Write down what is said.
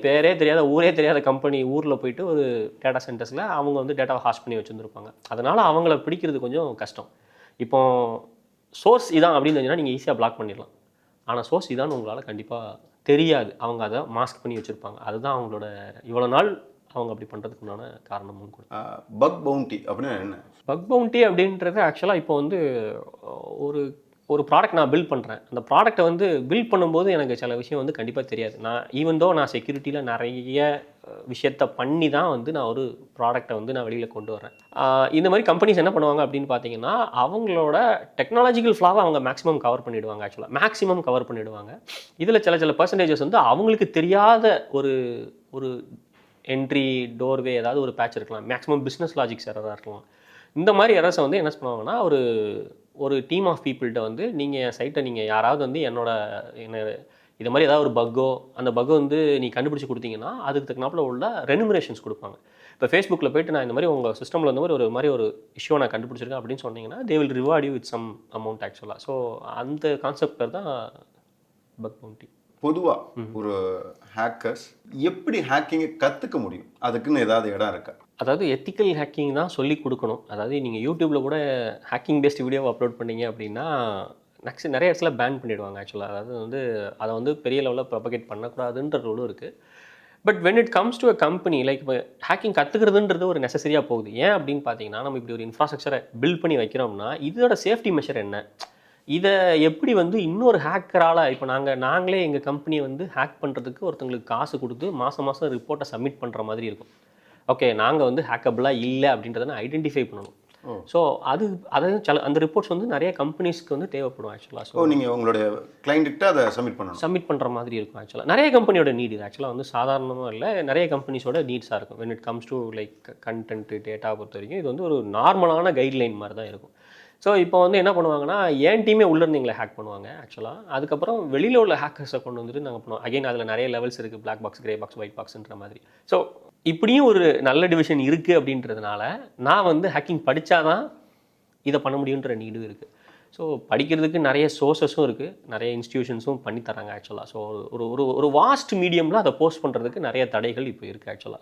பேரே தெரியாத ஊரே தெரியாத கம்பெனி ஊரில் போயிட்டு ஒரு டேட்டா சென்டர்ஸில் அவங்க வந்து டேட்டாவை ஹாஸ்ட் பண்ணி வச்சுருந்துருப்பாங்க. அதனால் அவங்கள பிடிக்கிறது கொஞ்சம் கஷ்டம். இப்போ சோர்ஸ் இதான் அப்படின்னு தெரிஞ்சுன்னா நீங்கள் ஈஸியாக பிளாக் பண்ணிடலாம். ஆனால் சோர்ஸ் இதான்னு உங்களால் கண்டிப்பாக தெரியாது. அவங்க அதை மாஸ்க் பண்ணி வச்சுருப்பாங்க. அதுதான் அவங்களோட இவ்வளோ நாள் அவங்க அப்படி பண்ணுறதுக்கு உண்டான காரணமும் கூட. பக் பவுண்டி அப்படின்னா என்ன? பக் பவுண்டி அப்படின்றது ஆக்சுவலாக இப்போ வந்து ஒரு ஒரு ப்ராடக்ட் நான் பில்ட் பண்ணுறேன். அந்த ப்ராடக்ட்டை வந்து பில்ட் பண்ணும்போது எனக்கு சில விஷயம் வந்து கண்டிப்பாக தெரியாது. நான் ஈவன் தோ நான் செக்யூரிட்டியில் நிறைய விஷயத்த பண்ணி தான் வந்து நான் ஒரு ப்ராடக்ட்டை வந்து நான் வெளியில் கொண்டு வரேன். இந்த மாதிரி கம்பெனிஸ் என்ன பண்ணுவாங்க அப்படின்னு பார்த்தீங்கன்னா, அவங்களோட டெக்னாலஜிக்கல் ஃப்ளாவை அவங்க மேக்ஸிமம் கவர் பண்ணிவிடுவாங்க. ஆக்சுவலாக மேக்ஸிமம் கவர் பண்ணிவிடுவாங்க. இதில் சில பர்சன்டேஜஸ் வந்து அவங்களுக்கு தெரியாத ஒரு ஒரு என்ட்ரி டோர்வே ஏதாவது ஒரு பேட்ச் இருக்கலாம். மேக்ஸிமம் பிஸ்னஸ் லாஜிக்ஸ் எரராக இருக்கலாம். இந்த மாதிரி எரர்ஸை வந்து என்ன பண்ணுவாங்கன்னா, ஒரு டீம் ஆஃப் பீப்புள்கிட்ட வந்து நீங்கள் என் சைட்டை நீங்கள் யாராவது வந்து என்ன இது மாதிரி ஏதாவது ஒரு பக்கோ அந்த பக்கோ வந்து நீ கண்டுபிடிச்சி கொடுத்தீங்கன்னா அதுக்கு தக்கனாப்பில் உள்ள ரெனுமரேஷன்ஸ் கொடுப்பாங்க. இப்போ ஃபேஸ்புக்கில் போய்ட்டு நான் இந்த மாதிரி உங்கள் சிஸ்டமில் இந்த மாதிரி ஒரு இஷ்யூ நான் கண்டுபிடிச்சிருக்கேன் அப்படின்னு சொன்னீங்கன்னா they will reward you with some amount ஆக்சுவலாக. ஸோ அந்த கான்செப்ட் தான் பக் பவுண்டி. பொதுவாக ஒரு ஹேக்கர்ஸ் எப்படி ஹேக்கிங்கை கற்றுக்க முடியும்? அதுக்குன்னு ஏதாவது இடம் இருக்கா? அதாவது எத்திக்கல் ஹேக்கிங் தான் சொல்லி கொடுக்கணும். அதாவது நீங்கள் யூடியூப்பில் கூட ஹேக்கிங் பேஸ்ட் வீடியோவை அப்லோட் பண்ணீங்க அப்படின்னா நிறைய இடத்துல பேன் பண்ணிவிடுவாங்க ஆக்சுவலாக. அதாவது வந்து அதை வந்து பெரிய லெவலில் ப்ரொபகேட் பண்ணக்கூடாதுன்ற ரூலும் இருக்குது. But when it comes to a company like இப்போ ஹேக்கிங் கற்றுக்கிறதுன்றது ஒரு நெசசரியாக போகுது. ஏன் அப்படின்னு பார்த்தீங்கன்னா, நம்ம இப்படி ஒரு இன்ஃப்ராஸ்ட்ரக்சரை பில்ட் பண்ணி வைக்கிறோம்னா இதோட சேஃப்டி மெஷர் என்ன, இதை எப்படி வந்து இன்னொரு ஹேக்கரால் இப்போ நாங்களே எங்கள் கம்பெனியை வந்து ஹேக் பண்ணுறதுக்கு ஒருத்தங்களுக்கு காசு கொடுத்து மாதம் ரிப்போர்ட்டை சப்மிட் பண்ணுற மாதிரி இருக்கும். ஓகே, நாங்கள் வந்து ஹேக்கபிளாக இல்லை அப்படின்றத ஐடென்டிஃபை பண்ணணும். ஸோ அந்த ரிப்போர்ட்ஸ் வந்து நிறைய கம்பெனிஸ்க்கு வந்து தேவைப்படும் ஆக்சுவலாக. ஸோ நீங்கள் உங்களுடைய கிளைண்ட்டுக்கிட்ட அதை சப்மிட் பண்ணுற மாதிரி இருக்கும் ஆக்சுவலாக. நிறைய கம்பெனியோட நீட் இது ஆக்சுவலாக வந்து சாதாரணமாக இல்லை, நிறைய கம்பெனிஸோட நீட்ஸாக இருக்கும். When it comes to like content data பொறுத்த வரைக்கும் இது வந்து ஒரு நார்மலான கைட்லைன் மாதிரி தான் இருக்கும். ஸோ இப்போ வந்து என்ன பண்ணுவாங்கன்னா, ஏன் டீமே உள்ளே இருந்தீங்களே ஹேக் பண்ணுவாங்க ஆக்சுவலாக. அதுக்கப்புறம் வெளியில் உள்ள ஹேக்கர்ஸை கொண்டு வந்துட்டு நாங்கள் பண்ணுவோம். அகைன் அதில் நிறைய லெவல்ஸ் இருக்குது, black box, grey box, white பாக்ஸ்ன்ற மாதிரி. ஸோ இப்படியும் ஒரு நல்ல டிவிஷன் இருக்குது அப்படின்றதுனால நான் வந்து ஹேக்கிங் படித்தாதான் இதை பண்ண முடியுன்ற நீடும் இருக்குது. ஸோ படிக்கிறதுக்கு நிறைய சோர்ஸஸும் இருக்குது, நிறைய இன்ஸ்டிடியூஷன்ஸும் பண்ணி தராங்க ஆக்சுவலாக. ஸோ ஒரு வாஸ்ட் மீடியமில் அதை போஸ்ட் பண்ணுறதுக்கு நிறைய தடைகள் இப்போ இருக்குது ஆக்சுவலாக.